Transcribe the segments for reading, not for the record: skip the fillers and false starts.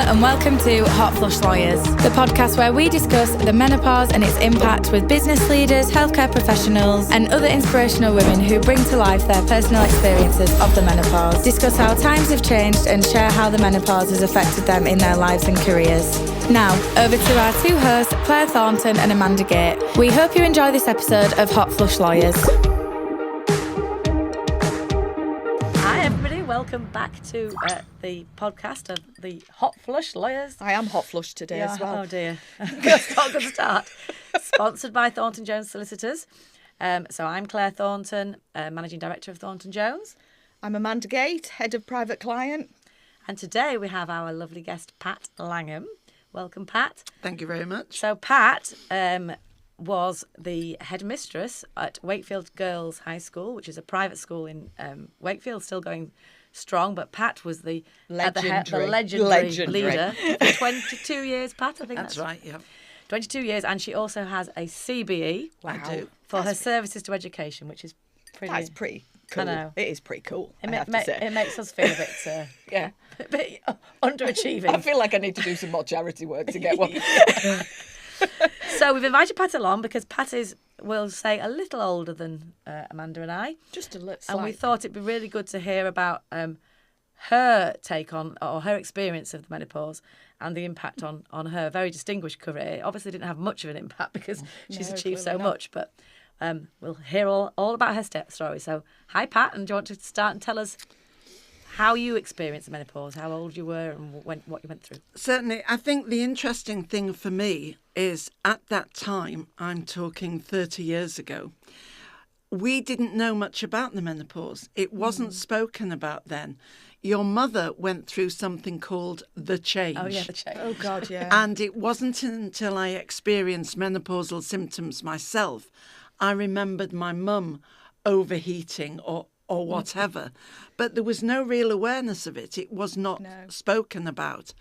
and welcome to Hot Flush Lawyers, the podcast where we discuss the menopause and its impact with business leaders, healthcare professionals, and other inspirational women who bring to life their personal experiences of the menopause, discuss how times have changed, and share how the menopause has affected them in their lives and careers. Now, over to our two hosts, Clare Thornton and Amanda Gait. We hope you enjoy this episode of Hot Flush Lawyers. Welcome back to the podcast of the Hot Flush Lawyers. I am hot flush today as well. Oh dear. Good start. Sponsored by Thornton Jones Solicitors. So I'm Clare Thornton, Managing Director of Thornton Jones. I'm Amanda Gait, Head of Private Client. And today we have our lovely guest, Pat Langham. Welcome, Pat. Thank you very much. So Pat was the headmistress at Wakefield Girls High School, which is a private school in Wakefield, still going strong, but Pat was the legendary leader for 22 years, Pat, I think that's right, yeah. 22 years, and she also has a CBE for her services to education, which is pretty... That's pretty cool. I know. It is pretty cool, It makes us feel a bit, a bit underachieving. I feel like I need to do some more charity work to get one. So we've invited Pat along because Pat is, we'll say, a little older than Amanda and I. Just a little. And we thought it'd be really good to hear about her take on, or her experience of the menopause and the impact on her very distinguished career. Obviously didn't have much of an impact because she's achieved so much, but we'll hear all about her story. So, hi Pat, and do you want to start and tell us how you experienced the menopause, how old you were and what you went through? Certainly. I think the interesting thing for me is at that time, I'm talking 30 years ago, we didn't know much about the menopause. It wasn't spoken about then. Your mother went through something called the change. Oh, yeah, the change. Oh, God, yeah. And it wasn't until I experienced menopausal symptoms myself, I remembered my mum overheating or whatever. But there was no real awareness of it. It was not spoken about.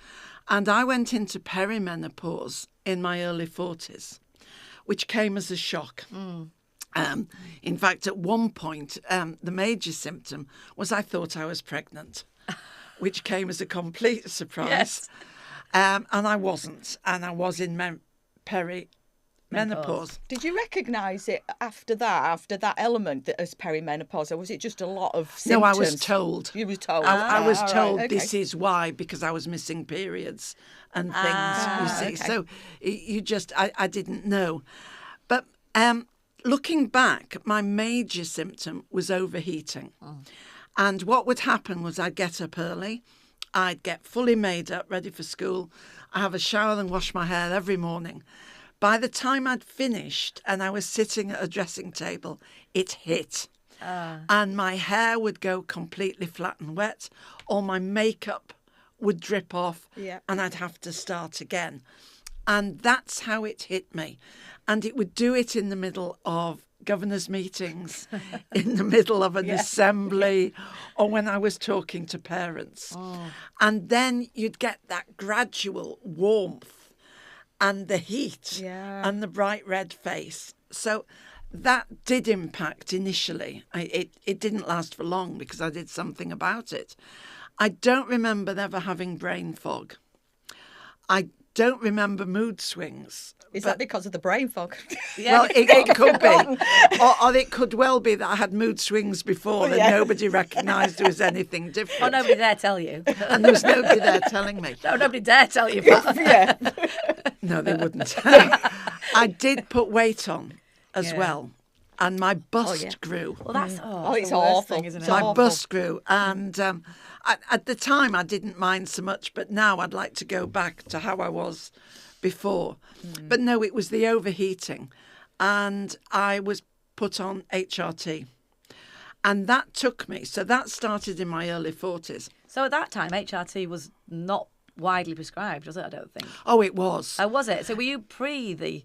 And I went into perimenopause in my early 40s, which came as a shock. In fact, at one point, the major symptom was I thought I was pregnant, which came as a complete surprise. Yes. And I wasn't. And I was in perimenopause. Did you recognise it after that element as perimenopause, or was it just a lot of symptoms? No, I was told. You were told? I was told right, this is why, because I was missing periods and things, you see. Okay. So you just, I didn't know. But looking back, my major symptom was overheating. And what would happen was I'd get up early, I'd get fully made up, ready for school, I have a shower and wash my hair every morning. By the time I'd finished and I was sitting at a dressing table, it hit. And my hair would go completely flat and wet, or my makeup would drip off, and I'd have to start again. And that's how it hit me. And it would do it in the middle of governors' meetings, in the middle of an assembly, or when I was talking to parents. And then you'd get that gradual warmth and the heat and the bright red face. So that did impact initially. It didn't last for long because I did something about it. I don't remember ever having brain fog. I don't remember mood swings. Is that because of the brain fog? Well, it could be. Or it could well be that I had mood swings before and nobody recognised there was anything different. Oh, nobody dare tell you. And there was nobody there telling me. No, nobody dare tell you. No, they wouldn't. I did put weight on as well. And my bust grew. Well, that's it's awful, thing, isn't it? My bust grew. And at the time, I didn't mind so much. But now I'd like to go back to how I was before. But no, it was the overheating. And I was put on HRT. And that took me. So that started in my early 40s. So at that time, HRT was not widely prescribed, was it? I don't think. Oh, it was. Oh, was it? So were you pre the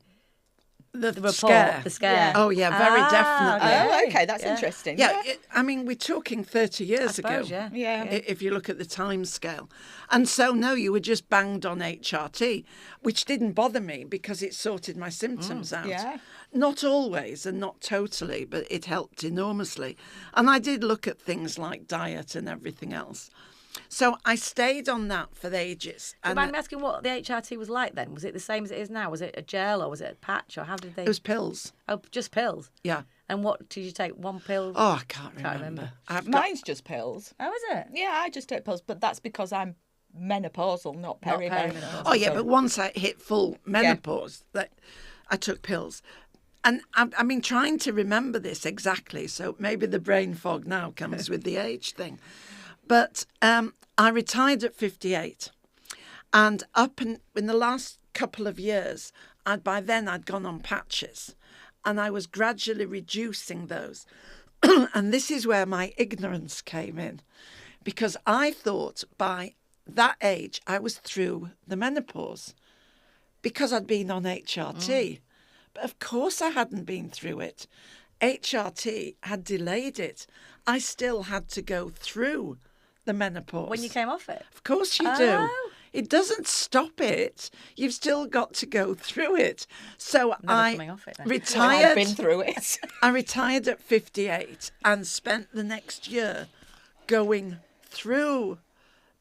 report, scare? The scare. Oh, yeah, very definitely. Oh, okay, that's interesting. Yeah, I mean, we're talking 30 years ago. Yeah. If you look at the time scale. And so, no, you were just banged on HRT, which didn't bother me because it sorted my symptoms out. Yeah. Not always and not totally, but it helped enormously. And I did look at things like diet and everything else. So I stayed on that for ages. Do you mind me asking what the HRT was like then? Was it the same as it is now? Was it a gel or was it a patch or how did they? It was pills. Oh, just pills? Yeah. And what did you take? One pill? Oh, I can't remember. Mine's just pills. Oh, is it? Yeah, I just take pills, but that's because I'm menopausal, not perimenopausal. perimenopausal. Oh, yeah, but once I hit full menopause, that I took pills. And I've been trying to remember this exactly, so maybe the brain fog now comes with the age thing. But I retired at 58, and up in the last couple of years, by then I'd gone on patches, and I was gradually reducing those. And this is where my ignorance came in, because I thought by that age I was through the menopause because I'd been on HRT. But of course I hadn't been through it. HRT had delayed it. I still had to go through the menopause. When you came off it? Of course you do. It doesn't stop it. You've still got to go through it. So I retired. I've been through it. I retired at 58 and spent the next year going through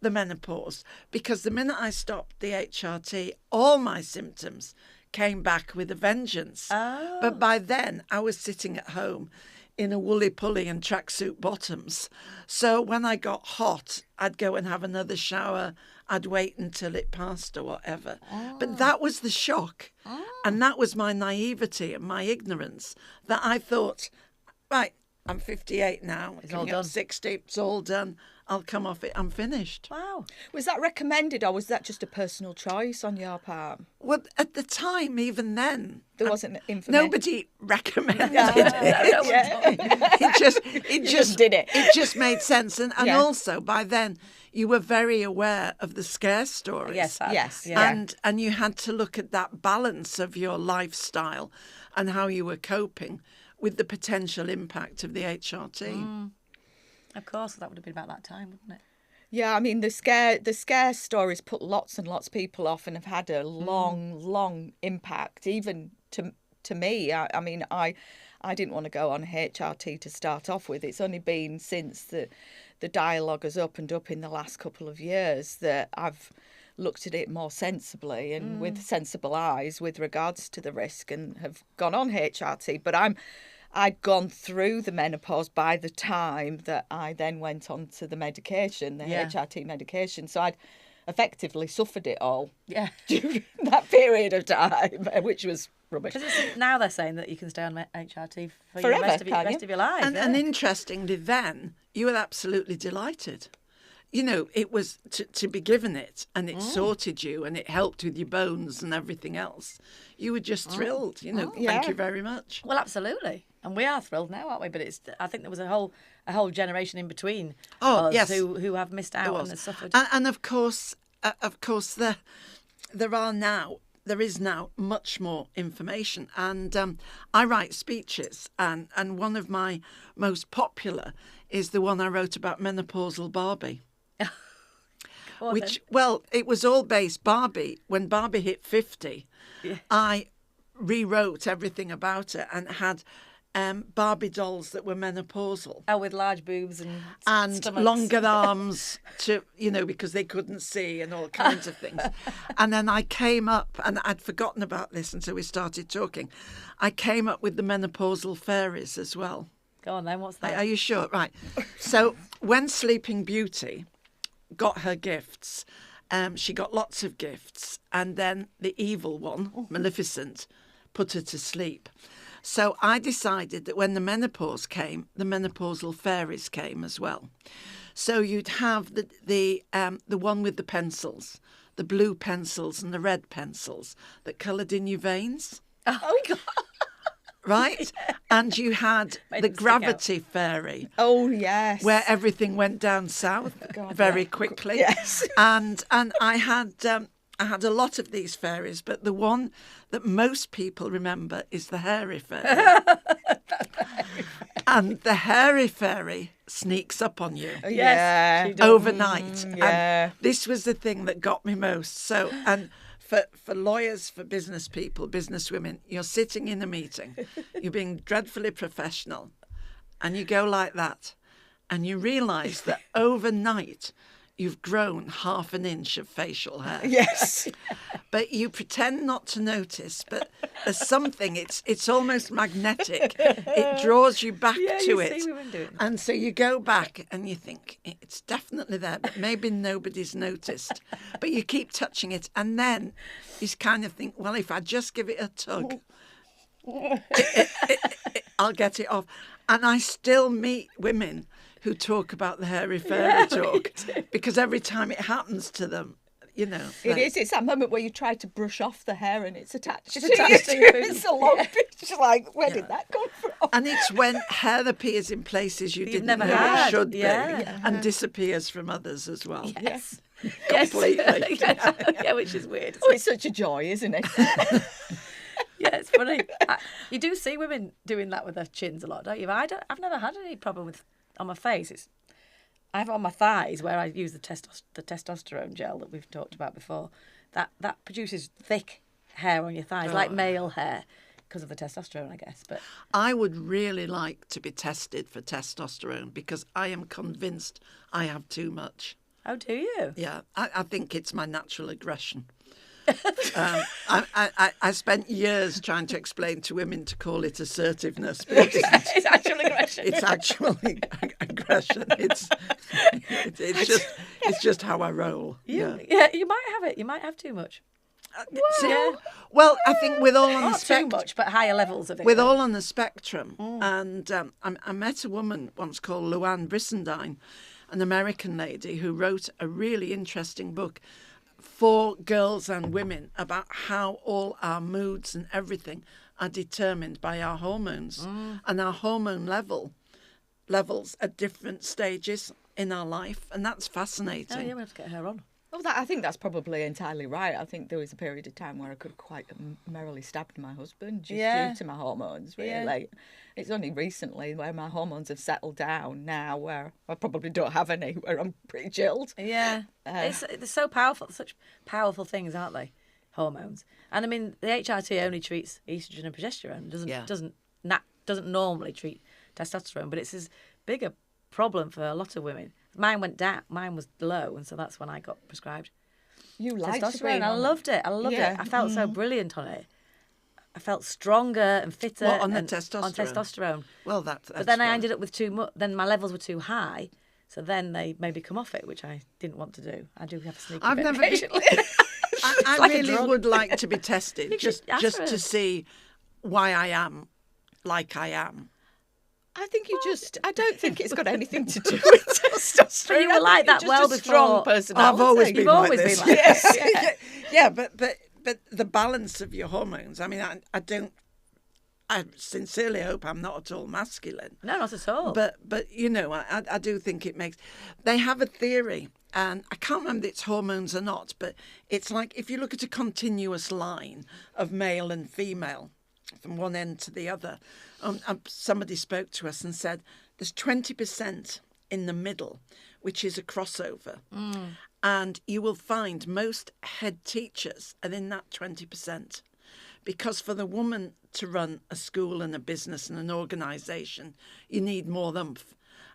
the menopause, because the minute I stopped the HRT, all my symptoms came back with a vengeance. Oh. But by then I was sitting at home in a woolly pulley and tracksuit bottoms. So when I got hot, I'd go and have another shower. I'd wait until it passed or whatever. Oh. But that was the shock. Oh. And that was my naivety and my ignorance, that I thought, right, I'm 58 now. It's all done. 60, it's all done. I'll come off it. I'm finished. Wow. Was that recommended or was that just a personal choice on your part? Well, at the time, even then, there wasn't information. Nobody recommended it. It just did it. It just made sense, and also by then you were very aware of the scare stories. Yes. And you had to look at that balance of your lifestyle and how you were coping with the potential impact of the HRT. Mm. Of course, that would have been about that time, wouldn't it? Yeah, I mean, the scare stories put lots and lots of people off and have had a long impact, even to me. I mean, I didn't want to go on HRT to start off with. It's only been since the dialogue has opened up in the last couple of years that I've looked at it more sensibly and with sensible eyes with regards to the risk, and have gone on HRT. But I'd gone through the menopause by the time that I then went on to the medication, the HRT medication. So I'd effectively suffered it all during that period of time, which was rubbish. Because now they're saying that you can stay on HRT for forever, the rest of your life. And interestingly, then, you were absolutely delighted. You know, it was to be given it, and it sorted you, and it helped with your bones and everything else. You were just thrilled, thank you very much. Well, absolutely. And we are thrilled now, aren't we? But I think there was a whole generation in between who have missed out and have suffered. And of course, there is now much more information. And I write speeches, and one of my most popular is the one I wrote about menopausal Barbie. It was all based Barbie. When Barbie hit 50, I rewrote everything about it and had Barbie dolls that were menopausal. Oh, with large boobs and stomachs. Longer arms because they couldn't see, and all kinds of things. And then I came up, and I'd forgotten about this until we started talking. I came up with the menopausal fairies as well. Go on then, what's that? Are you sure? Right. So when Sleeping Beauty got her gifts, she got lots of gifts, and then the evil one, Maleficent, put her to sleep. So I decided that when the menopause came, the menopausal fairies came as well. So you'd have the one with the pencils, the blue pencils and the red pencils that coloured in your veins. Oh, God. Right? Yeah. And you had the gravity fairy. Oh, yes. Where everything went down south very quickly. Yes. And I had a lot of these fairies, but the one that most people remember is the hairy fairy. And the hairy fairy sneaks up on you overnight. And this was the thing that got me most. So, and for lawyers, for business people, business women, you're sitting in a meeting, you're being dreadfully professional, and you go like that, and you realise that overnight you've grown 1/2 inch of facial hair. Yes. But you pretend not to notice, but there's something, it's almost magnetic. It draws you back to you it. see women doing that. And so you go back and you think, it's definitely there, but maybe nobody's noticed. But you keep touching it, and then you kind of think, well, if I just give it a tug, I'll get it off. And I still meet women who talk about the hairy fairy talk, because every time it happens to them, you know. It is. It's that moment where you try to brush off the hair and it's attached. It's attached to you. It's a long picture. Like, where did that come from? And it's when hair appears in places you didn't never know had. it should be, Yeah. and disappears from others as well. Yes. Completely. Yeah, which is weird. Oh, it's such a joy, isn't it? Yeah, it's funny. You do see women doing that with their chins a lot, don't you? I've never had any problem with on my face. I have it on my thighs where I use the testosterone gel that we've talked about before. That produces thick hair on your thighs, like male hair, because of the testosterone, I guess. But I would really like to be tested for testosterone, because I am convinced I have too much. oh, do you? Yeah, I think it's my natural aggression. I spent years trying to explain to women to call it assertiveness, but it isn't. It's actual aggression. It's actually aggression. It's just how I roll. Yeah, you might have it. You might have too much. Well, I think with all on the Not too spectrum, much, but higher levels of it. with all on the spectrum, and I met a woman once called Luann Brissendine, an American lady who wrote a really interesting book for girls and women about how all our moods and everything are determined by our hormones and our hormone levels at different stages in our life, and that's fascinating. Oh, yeah, we have to get her on. Well, I think that's probably entirely right. I think there was a period of time where I could quite merrily stabbed my husband just due to my hormones, really. Yeah. It's only recently where my hormones have settled down now, where I probably don't have any, where I'm pretty chilled. Yeah, they're so powerful. They're such powerful things, aren't they? Hormones. And I mean, the HRT only treats estrogen and progesterone. Doesn't normally treat testosterone, but it's as big a problem for a lot of women. Mine went down. Mine was low, and so that's when I got prescribed You liked testosterone. I loved it. I felt so brilliant on it. I felt stronger and fitter. What, on the and- testosterone? On testosterone. Well, that's But then I fine. ended up with too much. Then my levels were too high, so then they made me come off it, which I didn't want to do. I do have a sneaky I've bit never been- occasionally. I like a really drug. would like to be tested, should ask just for to it. see why I am like I am. I think I don't think it's got anything to do with testosterone. But you were like that well a strong before. personality. I've always been You've like always this. been like Yes. that. Yeah, but the balance of your hormones. I mean, I sincerely hope I'm not at all masculine. No, not at all. But you know, I do think it makes. They have a theory, and I can't remember if it's hormones or not, but it's like if you look at a continuous line of male and female from one end to the other. Somebody spoke to us and said there's 20% in the middle, which is a crossover. And you will find most head teachers are in that 20%. Because for the woman to run a school and a business and an organisation, you need more oomph.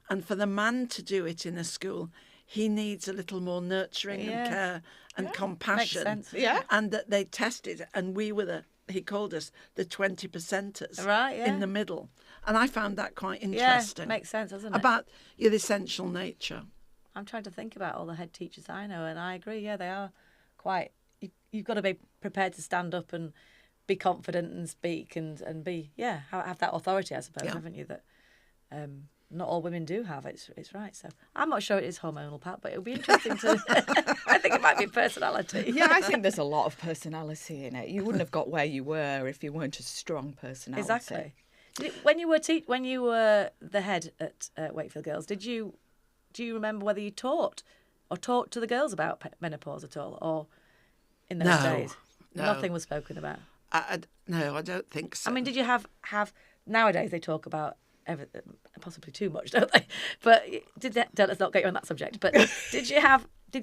And for the man to do it in a school, he needs a little more nurturing and care and compassion. Makes sense. Yeah. And that they tested, and we were he called us the 20%ers Right, yeah. in the middle. And I found that quite yeah, interesting. makes sense, doesn't it? About your essential nature. I'm trying to think about all the head teachers I know, and I agree. Yeah, they are quite. You've got to be prepared to stand up and be confident and speak and be have that authority, I suppose, haven't you? That not all women do have. It's right. So I'm not sure it is hormonal, Pat, but it'll be interesting to. I think it might be personality. Yeah, I think there's a lot of personality in it. You wouldn't have got where you were if you weren't a strong personality. Exactly. When you were the head at Wakefield Girls, do you remember whether you taught to the girls about menopause at all, or in those days nothing was spoken about? No, I don't think so. I mean, did you have nowadays they talk about possibly too much, don't they? But let's not get you on that subject. But did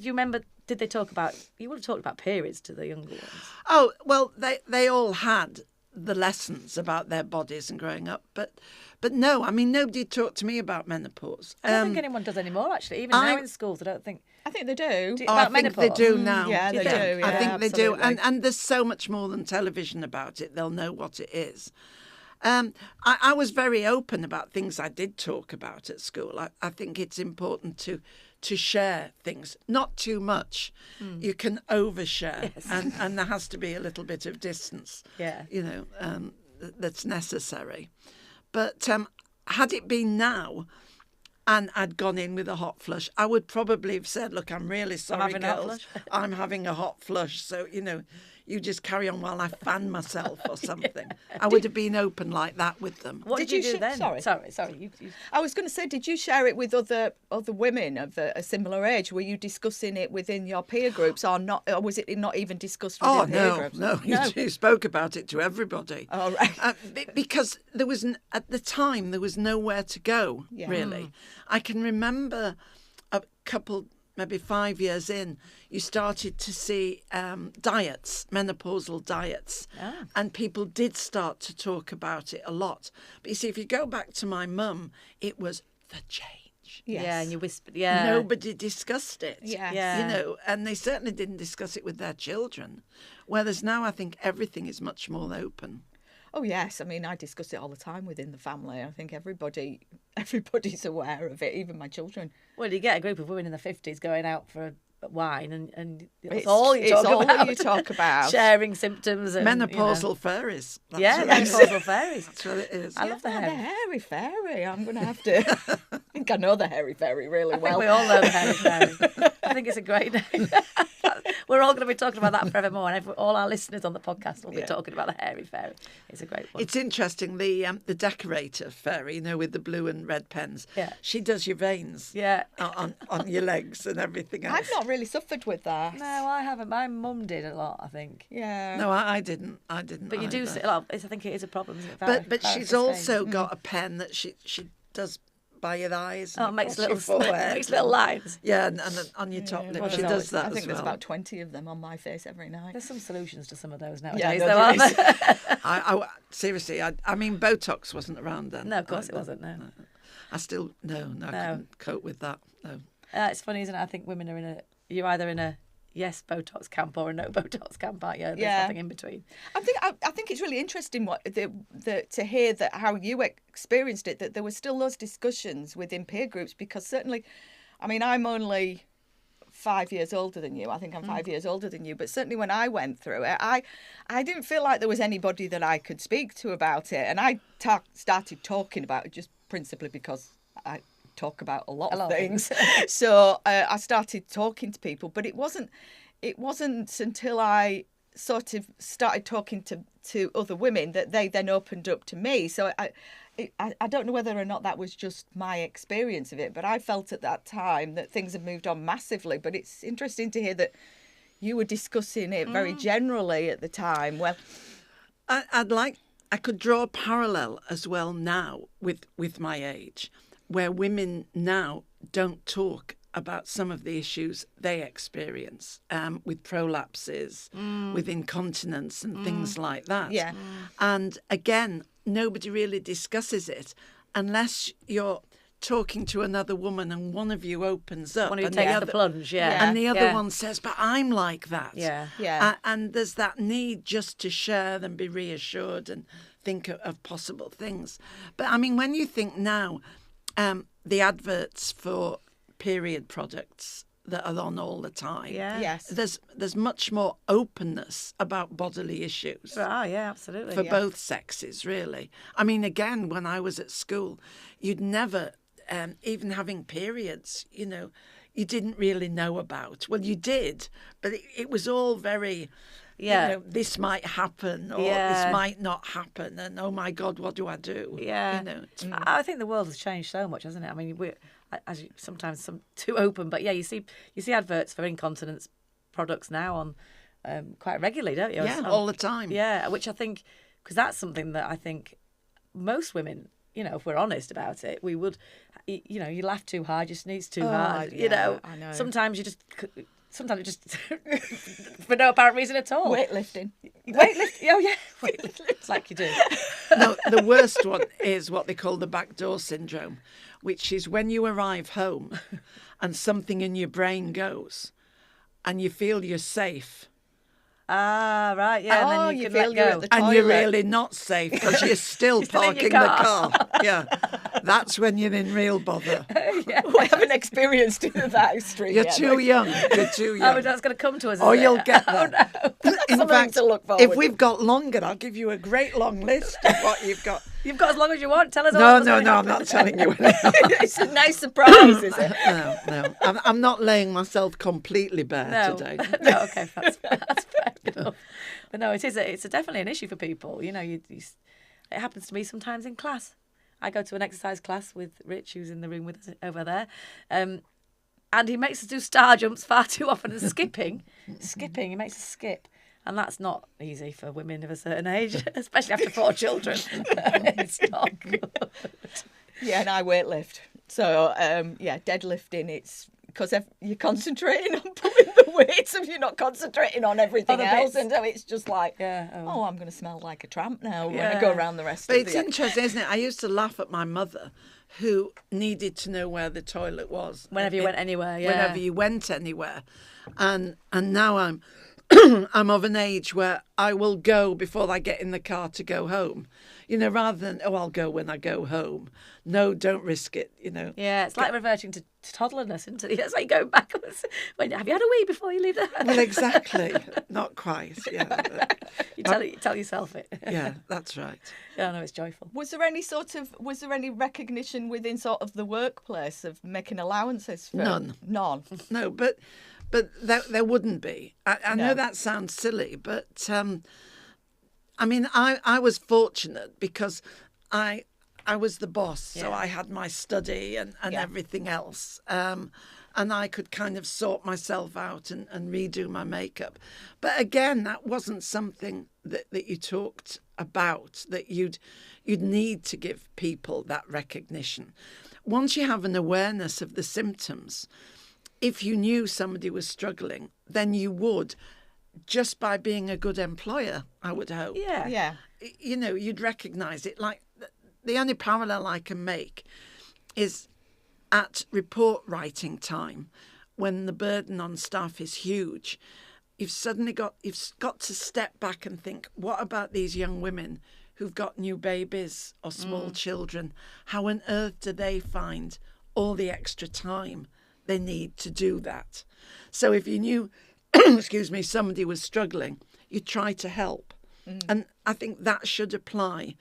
you remember? Did they talk about? You would have talked about periods to the younger ones. Oh well, they all had the lessons about their bodies and growing up. But no, I mean, nobody talked to me about menopause. I don't think anyone does anymore, actually. Even now in schools, I don't think. I think they do. I think they do now. Yeah, they do. Yeah, I think they do. absolutely. And there's so much more than television about it. They'll know what it is. I was very open about things I did talk about at school. I think it's important to share things, not too much. You can overshare, and there has to be a little bit of distance. Yeah. That's necessary. But had it been now, and I'd gone in with a hot flush, I would probably have said, "Look, I'm really sorry, having a hot girls. flush." I'm having a hot flush. So you just carry on while I fan myself or something." I would have been open like that with them. What did you do then? Sorry. Sorry. I was going to say, did you share it with other women of a similar age? Were you discussing it within your peer groups, or not? Or was it not even discussed within peer groups? No. You spoke about it to everybody. Oh, right. Because there was at the time there was nowhere to go. Yeah. Really, I can remember a couple. Maybe 5 years in, you started to see diets, menopausal diets, and people did start to talk about it a lot. But you see, if you go back to my mum, it was the change. Yes. Yeah, and you whispered. Yeah. Nobody discussed it. Yeah. And they certainly didn't discuss it with their children. Whereas now I think everything is much more open. Oh yes, I mean I discuss it all the time within the family. I think everybody's aware of it, even my children. Well, you get a group of women in the 50s going out for wine, and that's It's all you talk all about. you talk about. Sharing symptoms and Menopausal fairies. That's Yeah, what it is. menopausal fairies. That's what it is. I love the The hair. hairy fairy. I'm going to have to. I think I know the hairy fairy really I think well. we all know the hairy fairy. I think it's a great name. We're all going to be talking about that forevermore, and all our listeners on the podcast will be talking about the hairy fairy. It's a great one. It's interesting. The decorator fairy, with the blue and red pens. Yeah. She does your veins. Yeah. On your legs and everything else. I've not really suffered with that. No, I haven't. My mum did a lot, I think. Yeah. No, I didn't. I didn't. But you do either. see a lot. I think it is a problem, isn't it? But she's also got a pen that she does by your eyes. Oh, and it makes across little your forehead. makes little lines. Yeah, and on your top lip. Well, She does that I think as there's well. about 20 of them on my face every night. There's some solutions to some of those Yeah, nowadays, no, though, there aren't is. there? I seriously, I mean, Botox wasn't around then. No, of course it either. wasn't, no. I still, I couldn't cope with that. No. It's funny, isn't it? I think women are you're either in a yes Botox camp or a no Botox camp, aren't you? There's nothing in between. I think it's really interesting to hear that how you experienced it, that there were still those discussions within peer groups, because certainly, I mean, I'm only 5 years older than you. I think I'm 5 years older than you. But certainly when I went through it, I didn't feel like there was anybody that I could speak to about it. And I started talking about it just principally because I talk about a lot of things. So I started talking to people, but it wasn't until I sort of started talking to other women that they then opened up to me. So I don't know whether or not that was just my experience of it, but I felt at that time that things had moved on massively. But it's interesting to hear that you were discussing it very generally at the time. Well, I could draw a parallel as well now with my age, where women now don't talk about some of the issues they experience with prolapses, with incontinence and things like that. Yeah. And again, nobody really discusses it unless you're talking to another woman and one of you opens up. One who and takes the other, plunge, And the other one says, but I'm like that. Yeah. Yeah. And there's that need just to share and be reassured and think of possible things. But I mean, when you think now, the adverts for period products that are on all the time. Yeah. Yes. There's much more openness about bodily issues Oh, yeah, absolutely. for both sexes, really. I mean, again, when I was at school, you'd never, even having periods, you didn't really know about. Well, you did, but it was all very... Yeah. This might happen or this might not happen, and oh my God, what do I do? Yeah. I think the world has changed so much, hasn't it? I mean, sometimes too open, but yeah, you see adverts for incontinence products now on quite regularly, don't you? Yeah, all the time. Yeah, which I think, because that's something that I think most women, if we're honest about it, we would, you laugh too hard, you sneeze too hard, I know. Sometimes it just for no apparent reason at all. Weightlifting. Weightlift. Oh yeah, weightlift like you do. No, the worst one is what they call the backdoor syndrome, which is when you arrive home and something in your brain goes and you feel you're safe. Ah, right, yeah, and then you can let you're go. at the And you're toilet. really not safe because you're still still in parking your the car. car. Yeah, that's when you're in real bother. I haven't experienced it at that extreme You're yet. too young. You're too Oh, young. that's going to come to us. Or is it? you'll get there. In Something fact, to look forward if to. we've got longer, I'll give you a great long list of what you've got. You've got as long as you want. Tell us all. No, what's no, gonna no, I'm happen. not telling you anything. It's a nice surprise, is it? No. I'm not laying myself completely bare No, today. no, okay, that's fair enough. But no, it's definitely an issue for people. You know, it happens to me sometimes in class. I go to an exercise class with Rich, who's in the room with us over there, and he makes us do star jumps far too often and skipping. He makes us skip. And that's not easy for women of a certain age, especially after 4 children. It's not good. Yeah, and I weightlift. So, deadlifting, it's because you're concentrating on pulling the weights and you're not concentrating on everything Other else. bits. And so it's just like, Yeah. oh, I'm going to smell like a tramp now when Yeah. I go around the rest But of it's the interesting, isn't it? I used to laugh at my mother who needed to know where the toilet was. Whenever you went anywhere, yeah. Whenever you went anywhere. And now I'm I'm of an age where I will go before I get in the car to go home. You know, rather than, I'll go when I go home. No, don't risk it, you know. Yeah, it's like reverting to toddlerness, isn't it? It's like going backwards. Have you had a wee before you leave the house? Well, exactly. Not quite, yeah. You tell yourself it. Yeah, that's right. Yeah, no, it's joyful. Was there any recognition within sort of the workplace of making allowances for None. None. No, but there wouldn't be. I know No. that sounds silly, but I mean, I was fortunate because I was the boss, so Yeah. I had my study and Yeah. everything else. And I could kind of sort myself out and redo my makeup. But again, that wasn't something that you talked about, that you'd need to give people that recognition. Once you have an awareness of the symptoms, if you knew somebody was struggling, then you would, just by being a good employer, I would hope. Yeah. Yeah. You know, you'd recognise it. Like, the only parallel I can make is at report writing time, when the burden on staff is huge, you've got to step back and think, what about these young women who've got new babies or small children? How on earth do they find all the extra time they need to do that? So if you knew, excuse me, somebody was struggling, you try to help. And I think that should apply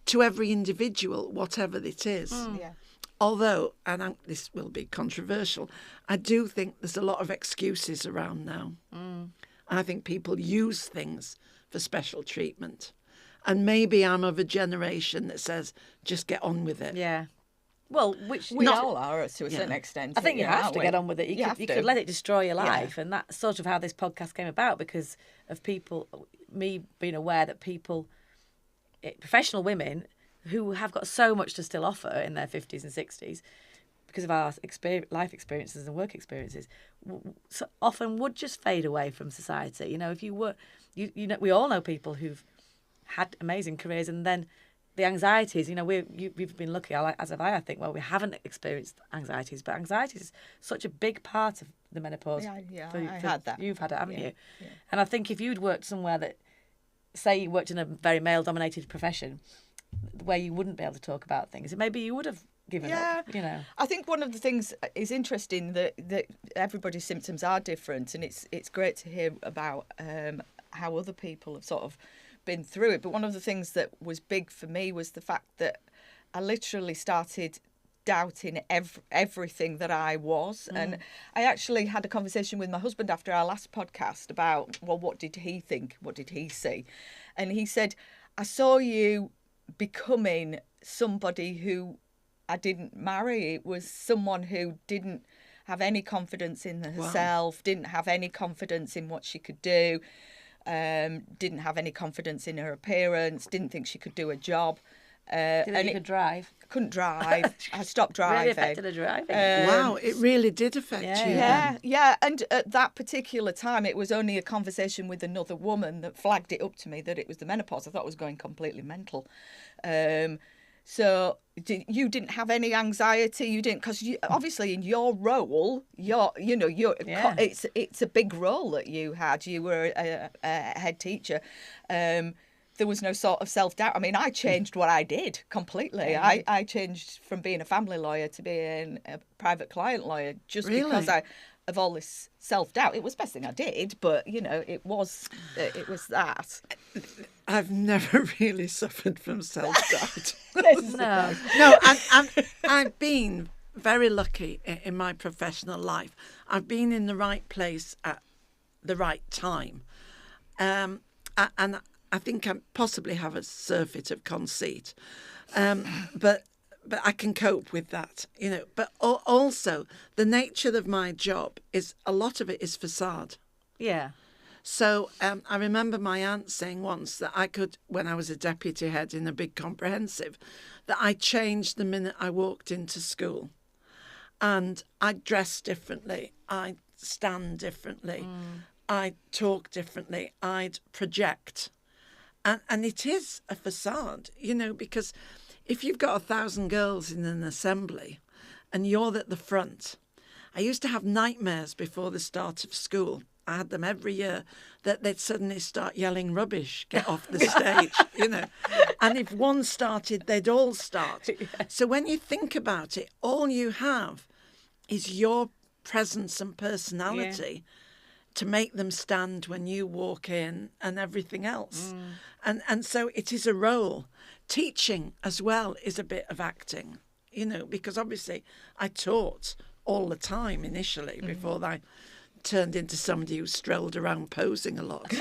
to every individual, whatever it is. Yeah. Although, and this will be controversial, I do think there's a lot of excuses around now. And I think people use things for special treatment. And maybe I'm of a generation that says, just get on with it. Yeah. Well, which We all are to a certain extent. I think you have to get on with it. You have could to. let it destroy your life, and that's sort of how this podcast came about, because of me being aware that people, professional women who have got so much to still offer in their 50s and 60s, because of our life experiences and work experiences, so often would just fade away from society. You know, if you were, you know, we all know people who've had amazing careers, and then the anxieties, you know, we've been lucky, as have I think, well, we haven't experienced anxieties, but anxiety is such a big part of the menopause. Yeah, I had that. You've had it, haven't you? Yeah. And I think if you'd worked somewhere that, say you worked in a very male-dominated profession, where you wouldn't be able to talk about things, maybe you would have given up, you know. I think one of the things is interesting that everybody's symptoms are different, and it's great to hear about how other people have sort of been through it. But one of the things that was big for me was the fact that I literally started doubting everything that I was. And I actually had a conversation with my husband after our last podcast about, well, what did he think? What did he see? And he said, I saw you becoming somebody who I didn't marry. It was someone who didn't have any confidence in herself, didn't have any confidence in what she could do, didn't have any confidence in her appearance, didn't think she could do a job. Did you could drive? Couldn't drive. I stopped driving. Really affected her driving. Wow, it really did affect you. Yeah. And at that particular time, it was only a conversation with another woman that flagged it up to me that it was the menopause. I thought I was going completely mental. So you didn't have any anxiety. You didn't, because obviously in your role, it's a big role that you had. You were a head teacher. There was no sort of self-doubt. I mean, I changed what I did completely. Yeah. I changed from being a family lawyer to being a private client lawyer just because of all this self-doubt. It was the best thing I did, but, it was that. I've never really suffered from self-doubt. No, I've been very lucky in my professional life. I've been in the right place at the right time. And I think I possibly have a surfeit of conceit, but I can cope with that, But also, the nature of my job is a lot of it is facade. Yeah. So I remember my aunt saying once that I could, when I was a deputy head in a big comprehensive, that I changed the minute I walked into school, and I'd dress differently, I'd stand differently, I'd talk differently, I'd project. And it is a facade, because if you've got 1,000 girls in an assembly and you're at the front, I used to have nightmares before the start of school. I had them every year that they'd suddenly start yelling rubbish, get off the stage, And if one started, they'd all start. Yeah. So when you think about it, all you have is your presence and personality to make them stand when you walk in and everything else. And so it is a role. Teaching as well is a bit of acting, because obviously I taught all the time initially before I turned into somebody who strolled around posing a lot.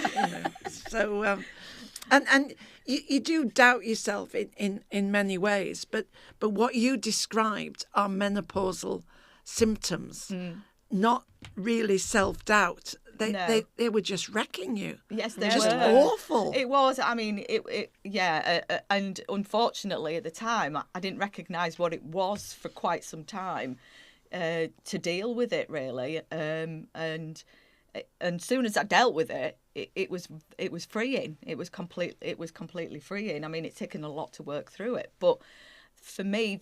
So, and you do doubt yourself in many ways, but what you described are menopausal symptoms, not really self-doubt. They were just wrecking you. Yes, they just were. Awful. It was. I mean, and unfortunately at the time, I didn't recognise what it was for quite some time to deal with it really. And soon as I dealt with it, it was freeing. It was completely freeing. I mean, it's taken a lot to work through it, but for me,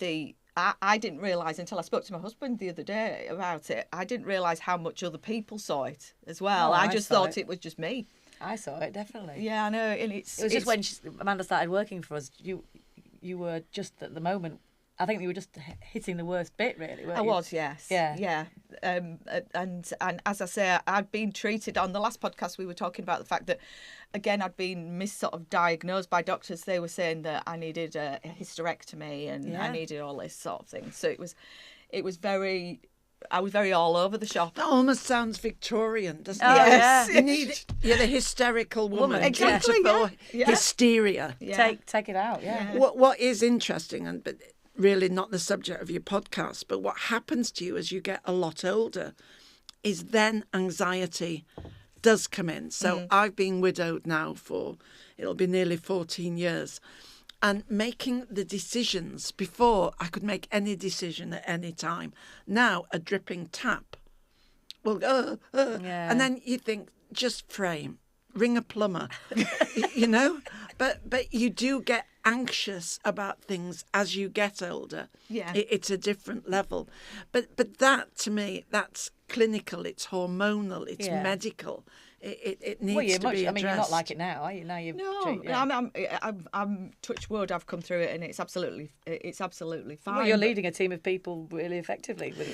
I didn't realise until I spoke to my husband the other day about it. I didn't realise how much other people saw it as well. I just thought it was just me. I saw it, definitely. Yeah, I know. And it was just when Amanda started working for us, you were just at the moment, I think you were just hitting the worst bit, really, weren't you? I was, yes. Yeah. And as I say, I'd been treated, on the last podcast we were talking about the fact that, again, I'd been diagnosed by doctors. They were saying that I needed a hysterectomy and I needed all this sort of thing. So it was very... I was very all over the shop. That almost sounds Victorian, doesn't it? Yes. You're the hysterical woman. Exactly, Hysteria. Yeah. Take it out, yeah. What is interesting, but really not the subject of your podcast, but what happens to you as you get a lot older is then anxiety does come in. So I've been widowed now it'll be nearly 14 years. And making the decisions, before I could make any decision at any time. Now a dripping tap will go, and then you think, just frame, ring a plumber, But you do get anxious about things as you get older. Yeah, it's a different level. But that, to me, that's clinical. It's hormonal. It's medical. It needs to be addressed. I mean, you're not like it now, are you? Now you've I'm touch wood. I've come through it, and it's absolutely fine. Well, you're leading a team of people really effectively. But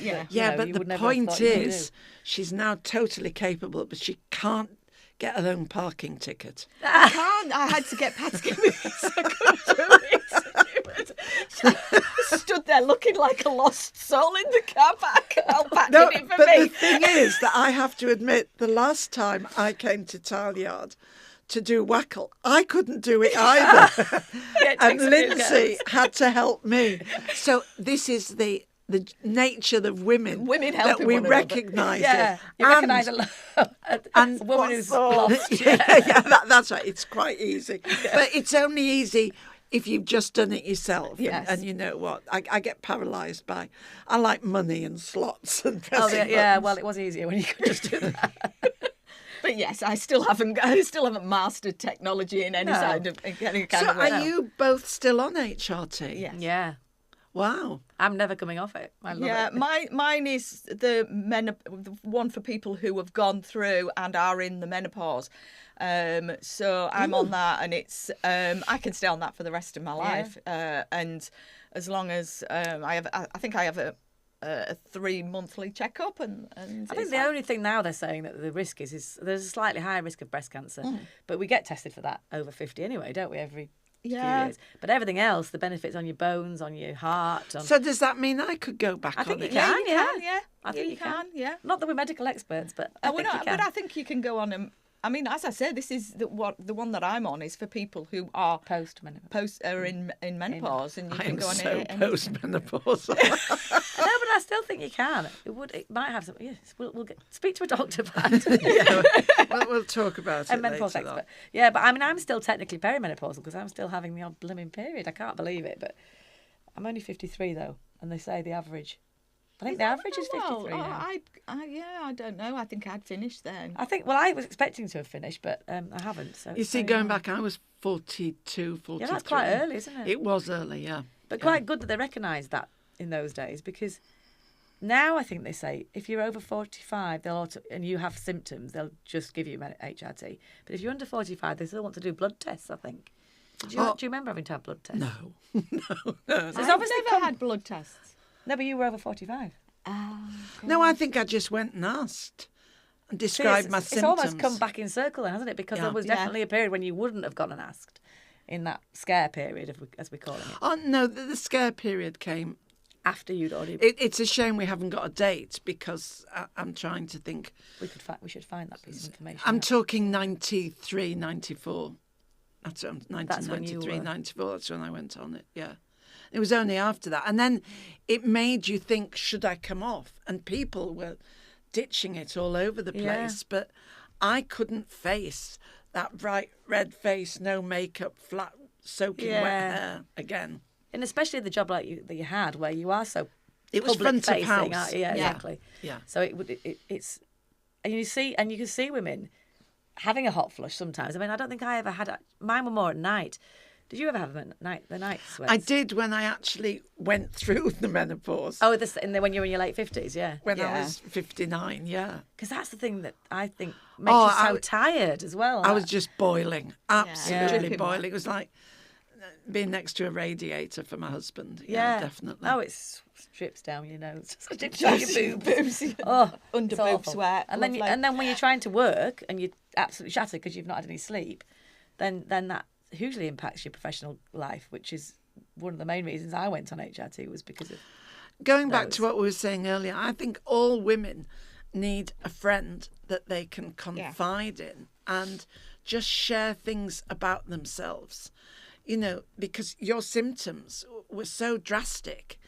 the point is, she's now totally capable, but she can't get her own parking ticket. I can't. I had to get Pat to give me this. I couldn't do it. Stood there looking like a lost soul in the car park. It for me. The thing is that I have to admit, the last time I came to Tileyard to do Wackle, I couldn't do it either. And Lindsay had to help me. So this is the nature of women helping that we recognise. Yeah, you recognise a woman who's lost. That's right. It's quite easy, but it's only easy if you've just done it yourself. Yes. And you know what? I get paralysed by, I like money and slots and Oh, pressing yeah. buttons. Well, it was easier when you could just do that. But yes, I still haven't mastered technology in any No. kind of So way. are you both still on HRT? Yes. Yeah. Wow. I'm never coming off it. I love Yeah, it. mine is the one for people who have gone through and are in the menopause. So I'm on that, and it's I can stay on that for the rest of my life. And as long as I think I have a 3 monthly checkup, and I think the only thing now they're saying that the risk is there's a slightly higher risk of breast cancer, but we get tested for that over 50 anyway, don't we? Every few years. But everything else, the benefits on your bones, on your heart. So does that mean I could go back I think on you it? can, you can, yeah. I think you can. yeah. Not that we're medical experts, but I think you can. But I think you can go on. I mean, as I said, this is the one that I'm on is for people who are Post-menopause. are in menopause, and you I can am go on so it. post-menopausal. No, but I still think you can. It might have some. Yes, we'll speak to a doctor, Pat. We'll talk about A it menopause later expert. Yeah, but I mean, I'm still technically perimenopausal because I'm still having the odd blooming period. I can't believe it, but I'm only 53 though, and they say the average. I think the average is 53 now. I don't know. I think I'd finished then. I was expecting to have finished, but I haven't. So You see, going back, I was 42, 43. yeah, that's quite early, isn't it? It was early, yeah. But quite good that they recognised that in those days, because now I think they say if you're over 45 and you have symptoms, they'll just give you HRT. But if you're under 45, they still want to do blood tests, I think. Do you remember having to have blood tests? No. So it's I've obviously never had blood tests. No, but you were over 45. No, I think I just went and asked and described my It's symptoms. almost come back in circle then, hasn't it? Because there was definitely a period when you wouldn't have gone and asked in that scare period, as we call it. Oh, no, the scare period came. After you'd already... It's a shame we haven't got a date because I'm trying to think. We should find that piece of information. I'm out. talking 93, 94. That's 1993, when you were... 94. That's when I went on it, yeah. It was only after that. And then it made you think, should I come off? And people were ditching it all over the place. Yeah. But I couldn't face that bright red face, no makeup, flat, soaking wet hair again. And especially the job that you had, where you are so it was public front of facing, house. yeah, exactly. Yeah. So it's and you can see women having a hot flush sometimes. I mean, I don't think I ever had mine were more at night. Did you ever have the night sweats? I did when I actually went through the menopause. Oh, when you were in your late 50s, yeah. When I was 59, yeah. Because that's the thing that I think makes you so tired as well. I was just boiling, absolutely Yeah. boiling. It was like being next to a radiator for my husband. Yeah, definitely. Oh, it strips down your nose. Strips down your boobs. Oh, Under boob awful. sweat. And then when you're trying to work and you're absolutely shattered because you've not had any sleep, then that hugely impacts your professional life, which is one of the main reasons I went on HRT was because of Going back to what we were saying earlier, I think all women need a friend that they can confide in and just share things about themselves, because your symptoms were so drastic.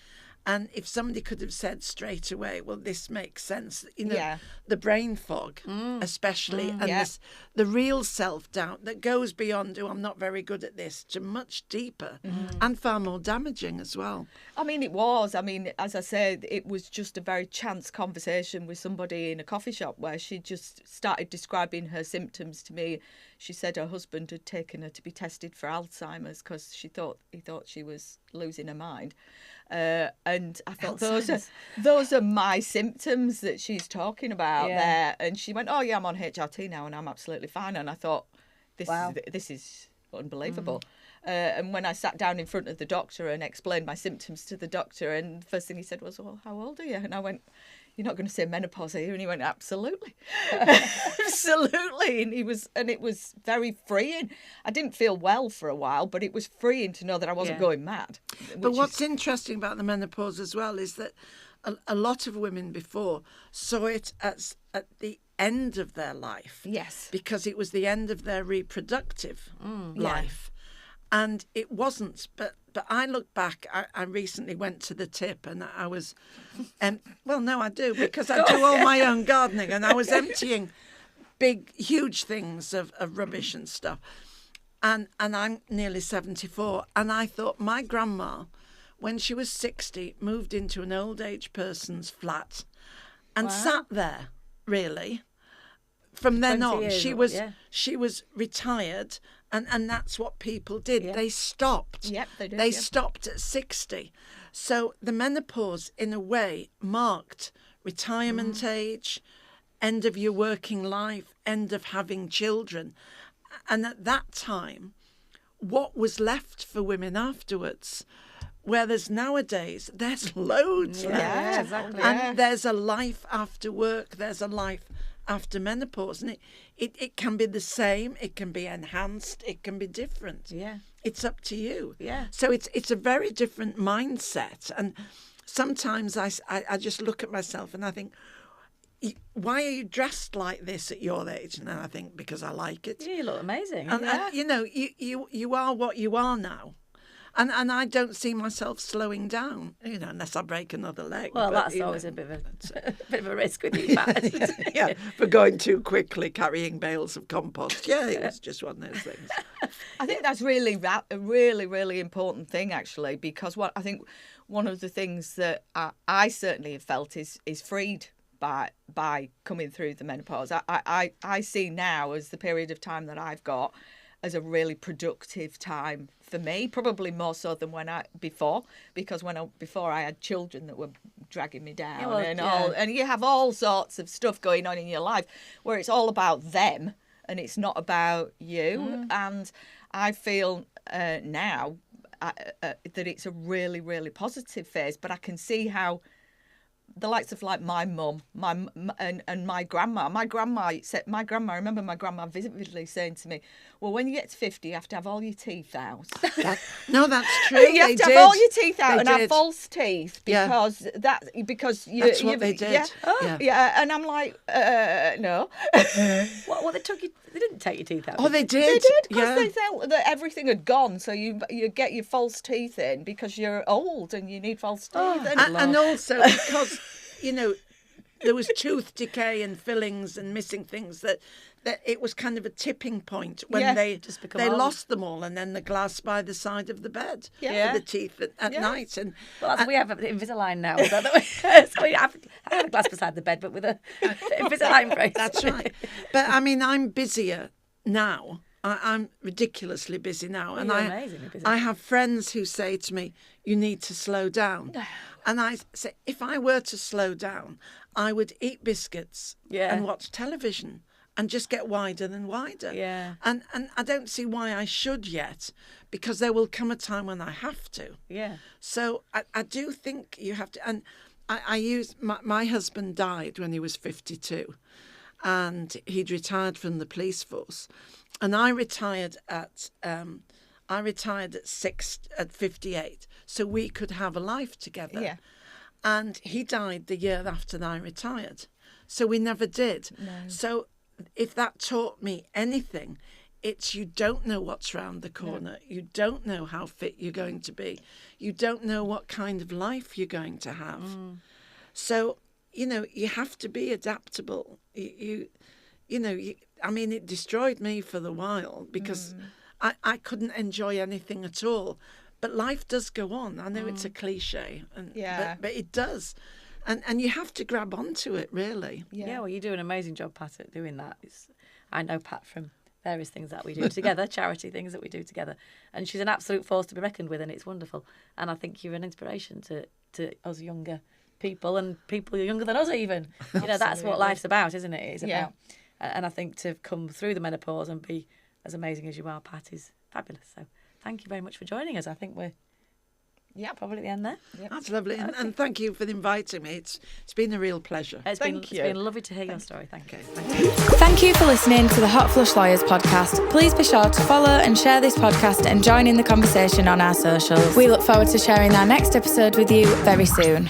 And if somebody could have said straight away, well, this makes sense, the brain fog, especially, and the real self-doubt that goes beyond, I'm not very good at this, to much deeper and far more damaging as well. I mean, it was. I mean, as I said, it was just a very chance conversation with somebody in a coffee shop where she just started describing her symptoms to me. She said her husband had taken her to be tested for Alzheimer's because he thought she was losing her mind. And I thought those are my symptoms that she's talking about there. And she went, oh yeah, I'm on HRT now and I'm absolutely fine. And I thought, this is unbelievable. And when I sat down in front of the doctor and explained my symptoms to the doctor, and the first thing he said was, well, how old are you? And I went, you're not going to say menopause here? And he went, absolutely. Absolutely. And it was very freeing. I didn't feel well for a while, but it was freeing to know that I wasn't going mad. But what's interesting about the menopause as well is that a lot of women before saw it as at the end of their life. Yes. Because it was the end of their reproductive life. And it wasn't. But I look back, I recently went to the tip and I was, well, no, I do, because I do all my own gardening and I was emptying huge things of rubbish and stuff. And I'm nearly 74. And I thought my grandma, when she was 60, moved into an old age person's flat and sat there, really. From then on, she was retired, and that's what people did. Yeah. They stopped. Yep, they did. They stopped at 60. So the menopause, in a way, marked retirement age, end of your working life, end of having children. And at that time, what was left for women afterwards? Whereas nowadays, there's loads left. Yeah, exactly. And there's a life after work, there's a life after menopause. And it can be the same, it can be enhanced, it can be different. Yeah. It's up to you. Yeah. So it's a very different mindset. And sometimes I just look at myself and I think, why are you dressed like this at your age? And I think, because I like it. You look amazing. And you know, you are what you are now. And I don't see myself slowing down, you know, unless I break another leg. Well, that's always a bit of a risk with you, Pat. Yeah, for going too quickly, carrying bales of compost. Yeah, it was just one of those things. I think that's really a really important thing, actually, because I think one of the things that I certainly have felt is freed by coming through the menopause. I see now as the period of time that I've got as a really productive time for me, probably more so than before, because before I had children that were dragging me down and you have all sorts of stuff going on in your life where it's all about them and it's not about you. And I feel now that it's a really, really positive phase, but I can see how the likes of like my mum, and my grandma. I remember my grandma vividly saying to me, "Well, when you get to 50, you have to have all your teeth out." No, that's true. You have to have all your teeth out and have false teeth because that's what they did. Yeah. Oh, yeah. And I'm like, no. Well, they didn't take your teeth out. Oh, they did. They did because they thought that everything had gone. So you get your false teeth in because you're old and you need false teeth. And also because, you know, there was tooth decay and fillings and missing things that it was kind of a tipping point when they lost them all, and then the glass by the side of the bed for the teeth at night. And we have Invisalign now, so I have a glass beside the bed, but with a Invisalign brace. That's right. But I mean, I'm busier now. I'm ridiculously busy now, and amazingly busy. I have friends who say to me, "You need to slow down." And I say, if I were to slow down, I would eat biscuits and watch television and just get wider and wider. Yeah. And I don't see why I should yet, because there will come a time when I have to. Yeah. So I do think you have to. And I use my husband died when he was 52, and he'd retired from the police force, and I retired at 58, so we could have a life together. Yeah. And he died the year after I retired, so we never did. No. So if that taught me anything, it's you don't know what's round the corner. No. You don't know how fit you're going to be. You don't know what kind of life you're going to have. So, you know, you have to be adaptable. I mean, it destroyed me for the while because I couldn't enjoy anything at all. But life does go on. I know it's a cliche, but it does. And you have to grab onto it, really. Yeah, well, you do an amazing job, Pat, at doing that. I know Pat from various things that we do together, charity things that we do together. And she's an absolute force to be reckoned with, and it's wonderful. And I think you're an inspiration to us younger people and people younger than us even. You know, that's what life's about, isn't it? It's about. And I think to come through the menopause and be as amazing as you are, Pat, is fabulous. So thank you very much for joining us. I think we're probably at the end there. Yep. That's lovely. Okay. And thank you for inviting me. It's been a real pleasure. It's been lovely to hear your story. Thank you. Thank you for listening to the Hot Flush Lawyers podcast. Please be sure to follow and share this podcast and join in the conversation on our socials. We look forward to sharing our next episode with you very soon.